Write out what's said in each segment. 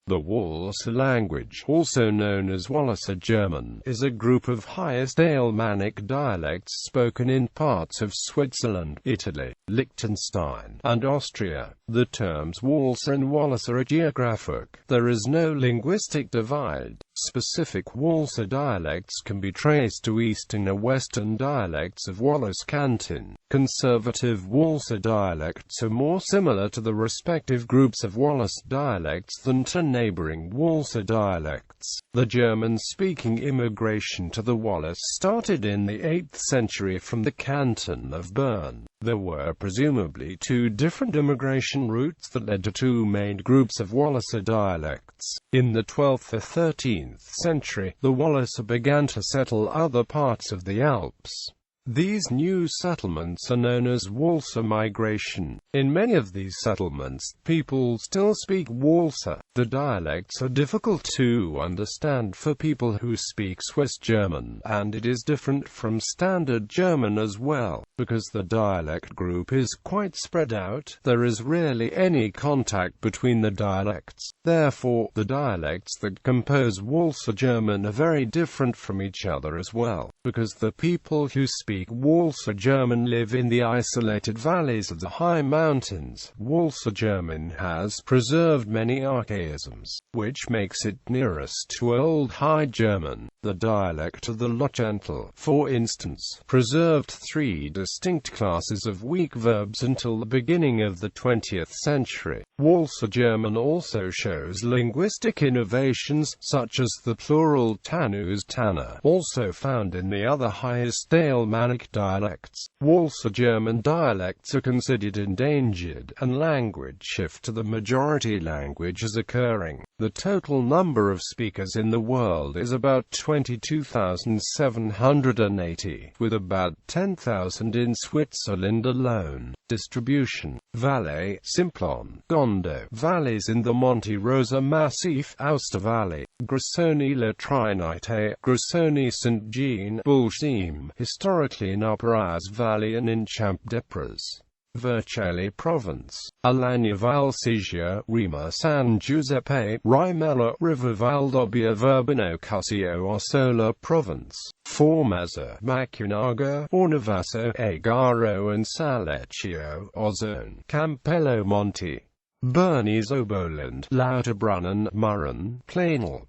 The Walser language, also known as Walliser German, is a group of Highest Alemannic dialects spoken in parts of Switzerland, Italy, Liechtenstein, and Austria. The terms Walser and Walliser are geographic. There is no linguistic divide. Specific Walser dialects can be traced to eastern or western dialects of Wallis canton. Conservative Walser dialects are more similar to the respective groups of Wallis dialects than to neighboring Walser dialects. The German-speaking immigration to the Wallis started in the 8th century from the canton of Bern. There were presumably two different immigration routes that led to two main groups of Walliser dialects. In the 12th or 13th century, the Walliser began to settle other parts of the Alps. These new settlements are known as Walser Migration. In many of these settlements, people still speak Walser. The dialects are difficult to understand for people who speak Swiss German, and it is different from Standard German as well. Because the dialect group is quite spread out, there is rarely any contact between the dialects. Therefore, the dialects that compose Walser German are very different from each other as well, because the people who speak Walser German live in the isolated valleys of the high mountains. Walser German has preserved many archaisms, which makes it nearest to Old High German. The dialect of the Liechtenstein, for instance, preserved three distinct classes of weak verbs until the beginning of the 20th century. Walser German also shows linguistic innovations, such as the plural tanus tanner, also found in the other Highest Alemannic dialects. Walser German dialects are considered endangered, and language shift to the majority language is occurring. The total number of speakers in the world is about 22,780, with about 10,000 in Switzerland alone. Distribution: Valais, Simplon, Gondo, valleys in the Monte Rosa Massif, Austria Valley, Grissoni La Trinité, Grissoni Saint-Jean, Bulchim, historically in Upper As Valley and in Champ-de-Prez. Vercelli Province, Alagna Valsesia, Rima San Giuseppe, Rimella River Valdobia Verbano Cusio Ossola Province, Formezza, Macunaga, Ornavasso, Egaro and Salecchio, Ozone, Campello Monte, Bernese Oberland, Lauterbrunnen, Murren, Plainalp,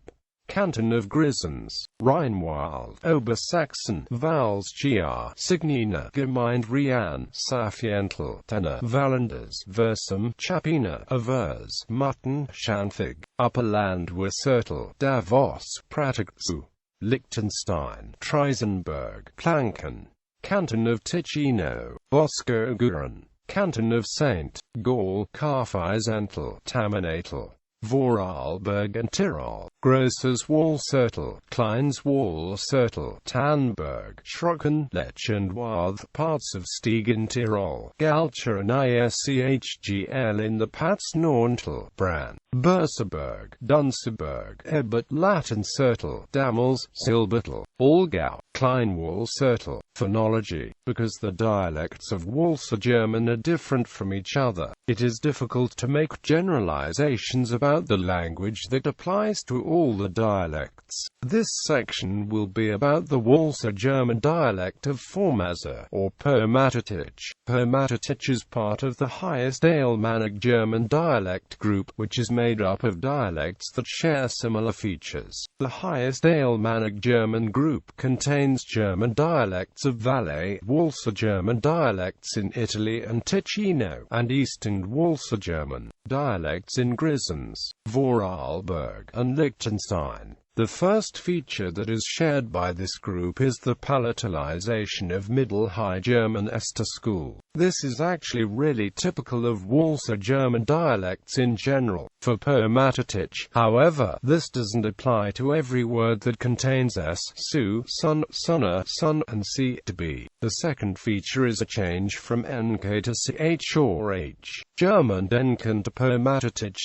Canton of Grisons, Rheinwald, Obersaxon, Vals Gr, Signina, Gemeinde Rian, Safientel, Tenner, Valenders, Versum, Chapina, Avers, Mutton, Schanfig, Upperland Wursertel, Davos, Pratigzu, Liechtenstein, Triesenberg, Planken, Canton of Ticino, Bosco Guren, Canton of St. Gall, Karfeisentel, Taminatel, Vorarlberg and Tyrol, Grossers Walsertel, Kleins Walsertel, Tannberg, Schrocken, Lech and Warth, parts of Stiegen Tyrol, Galcher and Ischgl in the Patz-Norntal, Bran, Berseberg, Dunseberg, Ebert Lattensertel, Damels, Silbertal, Allgäu, Kleinwalsertel. Phonology: because the dialects of Walser German are different from each other, it is difficult to make generalizations about the language that applies to all the dialects. This section will be about the Walser German dialect of Formezza, or Permatatich. Permatatich is part of the Highest Alemannic German dialect group, which is made up of dialects that share similar features. The Highest Alemannic German group contains German dialects of Valais, Walser German dialects in Italy and Ticino, and Eastern Walser German dialects in Grisons, Vorarlberg, and Liechtenstein. The first feature that is shared by this group is the palatalization of Middle High German Ester school. This is actually really typical of Walser German dialects in general. For Permatatich, however, this doesn't apply to every word that contains s, su, sun, sunna, sun, and c to b. The second feature is a change from nk to ch or h. German denken permatatich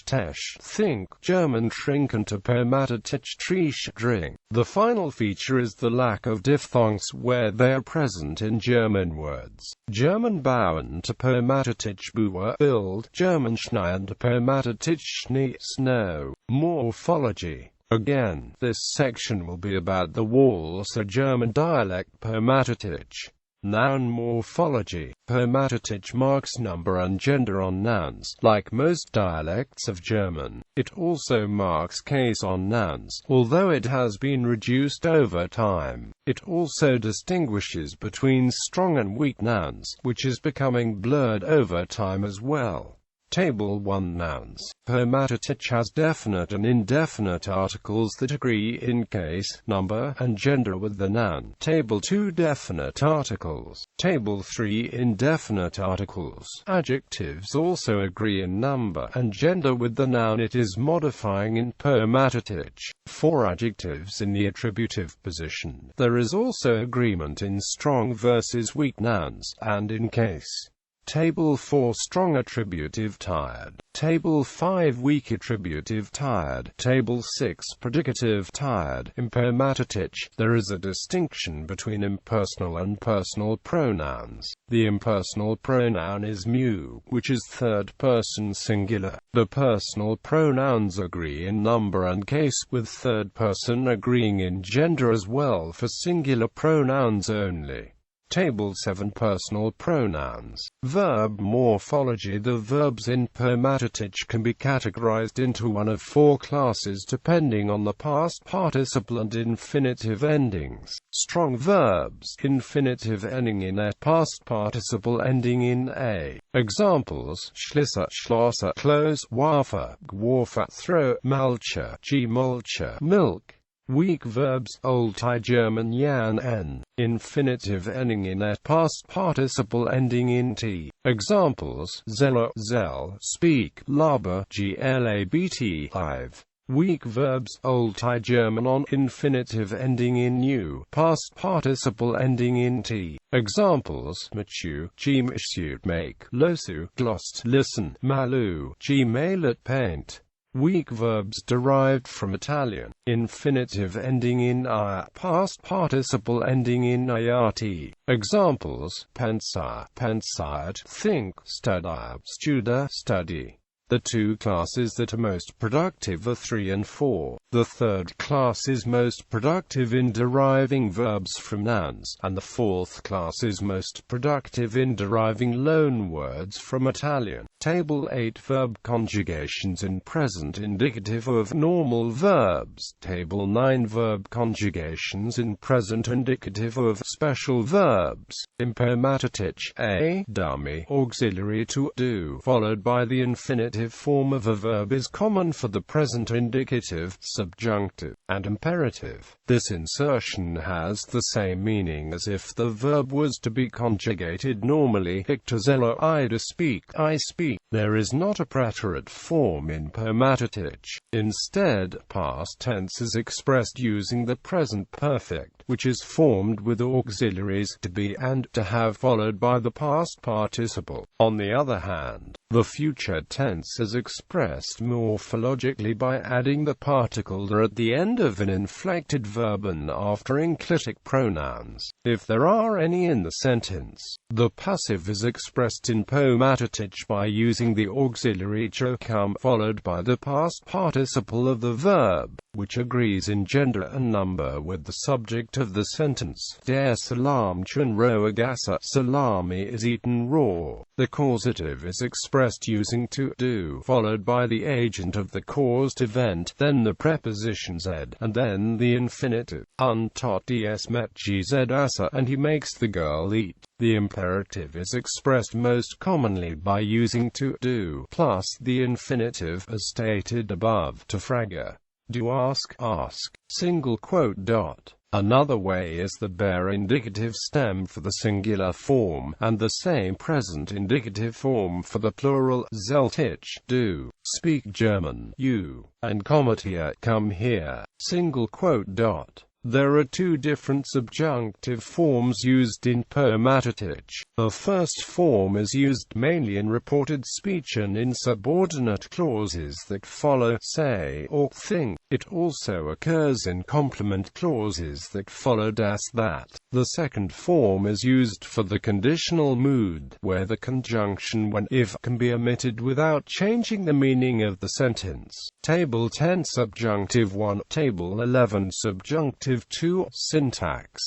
think, German trinken permatatich drink. The final feature is the lack of diphthongs where they are present in German words. German bauen permatatich build, German schneien permatatich Schnee snow. Morphology. Again, this section will be about the Walser German dialect permatatich. Noun morphology. Permatatich marks number and gender on nouns, like most dialects of German. It also marks case on nouns, although it has been reduced over time. It also distinguishes between strong and weak nouns, which is becoming blurred over time as well. Table 1 Nouns. Permatatich has definite and indefinite articles that agree in case, number, and gender with the noun. Table 2 Definite articles. Table 3 Indefinite articles. Adjectives also agree in number and gender with the noun it is modifying in permatatich. For adjectives in the attributive position, there is also agreement in strong versus weak nouns, and in case. Table 4 Strong attributive tired. Table 5 Weak attributive tired. Table 6 Predicative tired. In permatatich, there is a distinction between impersonal and personal pronouns. The impersonal pronoun is mu, which is third person singular. The personal pronouns agree in number and case, with third person agreeing in gender as well for singular pronouns only. Table 7 Personal pronouns. Verb morphology. The verbs in permatatich can be categorized into one of four classes depending on the past participle and infinitive endings. Strong verbs. Infinitive ending in a, past participle ending in a. Examples: schlisse, schlosse, close, warfe, gwarfe, throw, mulche, mulche, milk. Weak verbs. Old High German Jan n. Infinitive ending in a, past participle ending in t. Examples: zelle, zell, speak, laber, glabt, live. Weak verbs. Old High German on. Infinitive ending in u, past participle ending in t. Examples: machu, gmisut, make, losu, glost, listen, malu, gmalet, paint. Weak verbs derived from Italian. Infinitive ending in ia, past participle ending in iat. Examples: pensare, pensired, think, studia, studa, study. The two classes that are most productive are 3 and 4. The third class is most productive in deriving verbs from nouns, and the fourth class is most productive in deriving loan words from Italian. Table 8 Verb conjugations in present indicative of normal verbs. Table 9 Verb conjugations in present indicative of special verbs. In permatatich, a dummy auxiliary to do, followed by the infinitive form of a verb is common for the present indicative, subjunctive, and imperative. This insertion has the same meaning as if the verb was to be conjugated normally. Ictozella, I to speak, I speak. There is not a preterite form in permatatich. Instead, past tense is expressed using the present perfect, which is formed with auxiliaries to be and to have followed by the past participle. On the other hand, the future tense is expressed morphologically by adding the particle der at the end of an inflected verb and after enclitic pronouns, if there are any in the sentence. The passive is expressed in permatatich by using the auxiliary to come followed by the past participle of the verb, which agrees in gender and number with the subject of the sentence. Der Salamchen rohe Gasse. Salami is eaten raw. The causative is expressed using to do, followed by the agent of the caused event, then the preposition z, and then the infinitive. Untot des met gz asse, and he makes the girl eat. The imperative is expressed most commonly by using to do, plus the infinitive, as stated above, to frage. Do ask, ask. Single quote dot. Another way is the bare indicative stem for the singular form, and the same present indicative form for the plural, zeltich, do, speak German, you, and kommt hier, come here. Single quote dot. There are two different subjunctive forms used in Permatatich. The first form is used mainly in reported speech and in subordinate clauses that follow say or think. It also occurs in complement clauses that follow that. The second form is used for the conditional mood, where the conjunction when, if, can be omitted without changing the meaning of the sentence. Table 10 Subjunctive 1, Table 11 Subjunctive 2. Syntax.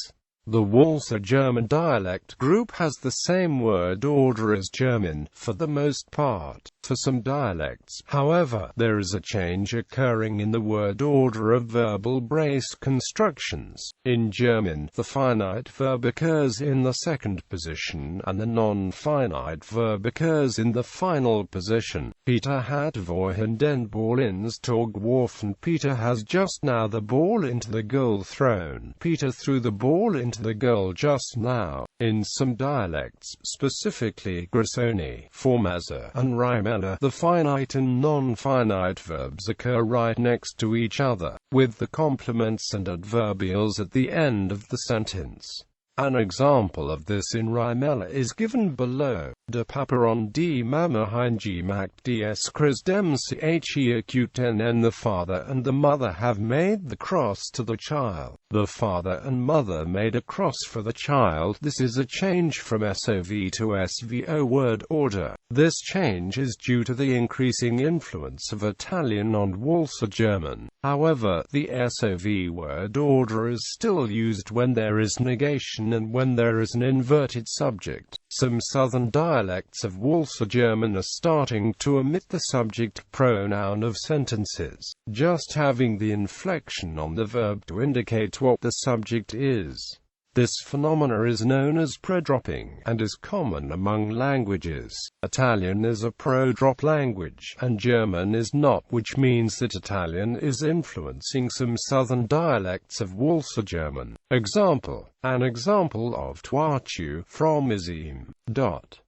The Walser German dialect group has the same word order as German, for the most part. For some dialects, however, there is a change occurring in the word order of verbal brace constructions. In German, the finite verb occurs in the second position, and the non-finite verb occurs in the final position. Peter hat vorhin den Ball ins Tor geworfen. Peter has just now the ball into the goal thrown. Peter threw the ball into the goal just now. In some dialects, specifically Grissoni, Formosa, and Rhymela, the finite and non-finite verbs occur right next to each other, with the complements and adverbials at the end of the sentence. An example of this in Rhymela is given below. De papa on die mama gemaakt des Chris dem Chakuten. The father and the mother have made the cross to the child. The father and mother made a cross for the child. This is a change from SOV to SVO word order. This change is due to the increasing influence of Italian on Walser German. However, the SOV word order is still used when there is negation and when there is an inverted subject. Some southern dialects of Walser German are starting to omit the subject pronoun of sentences, just having the inflection on the verb to indicate what the subject is. This phenomena is known as pro-dropping, and is common among languages. Italian is a pro-drop language, and German is not, which means that Italian is influencing some southern dialects of Walser German. Example. An example of Twachu from Izim.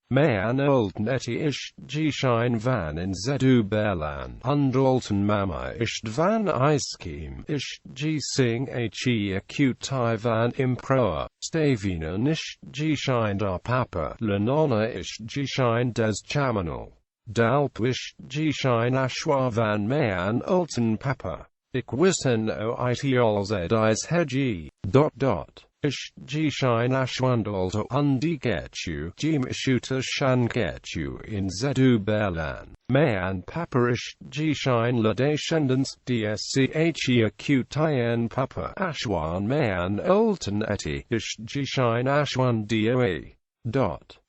Man olten eti Geschein van in Zedu Berlan, und olten Mama van Eiskeem Gesing acute van Improa, Stavina Geschein da Papa, Lenona Geschein des Chamanal, Dalp Geschein Ashwa van Man olten Papa, Ik wissen oitolz is hegi, Geschein Ashwandalto undigetju, Gemishuta shangetju in Zedu Berlan. Man paperish Geschein la descendants DSCHE acute in Papa Ashwan man olten eti Geschein Ashwan DOE.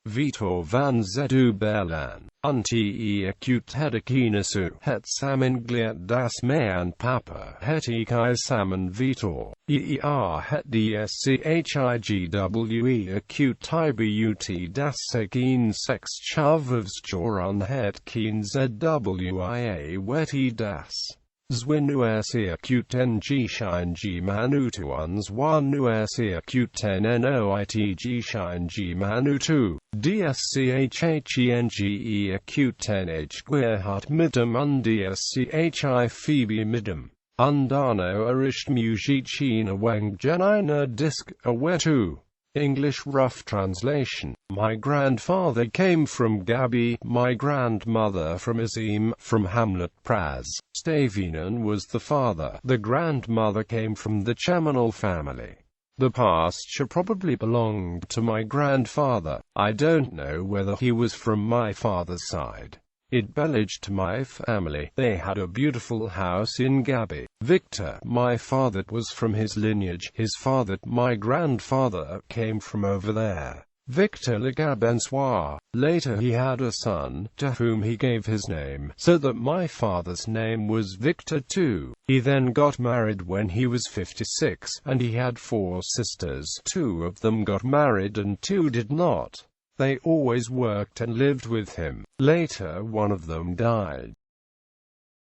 Vitor van Zedu Berlan. Unti acute hedekinasu het samen das man papa heti kai samen Vitor. Het DSCHIGWE acute ibut das segin sex chavavsjoran het keen ZWIA weti das. Zwinu acute Geschein Gemanutuans one acute Noit Geschein Gemanutu. DSCHHENGE acute H Guerhart midem undschi Phoebe midem. Undano arisht mujicina wang genina disc awetu. English rough translation. My grandfather came from Gabi, my grandmother from Izim, from Hamlet Praz. Stavinen was the father. The grandmother came from the Chamanal family. The pasture probably belonged to my grandfather. I don't know whether he was from my father's side. It belonged to my family. They had a beautiful house in Gabi. Victor, my father, was from his lineage. His father, my grandfather, came from over there. Victor le Gabensoir. Later he had a son, to whom he gave his name, so that my father's name was Victor too. He then got married when he was 56, and he had 4 sisters. 2 of them got married and 2 did not. They always worked and lived with him. Later one of them died.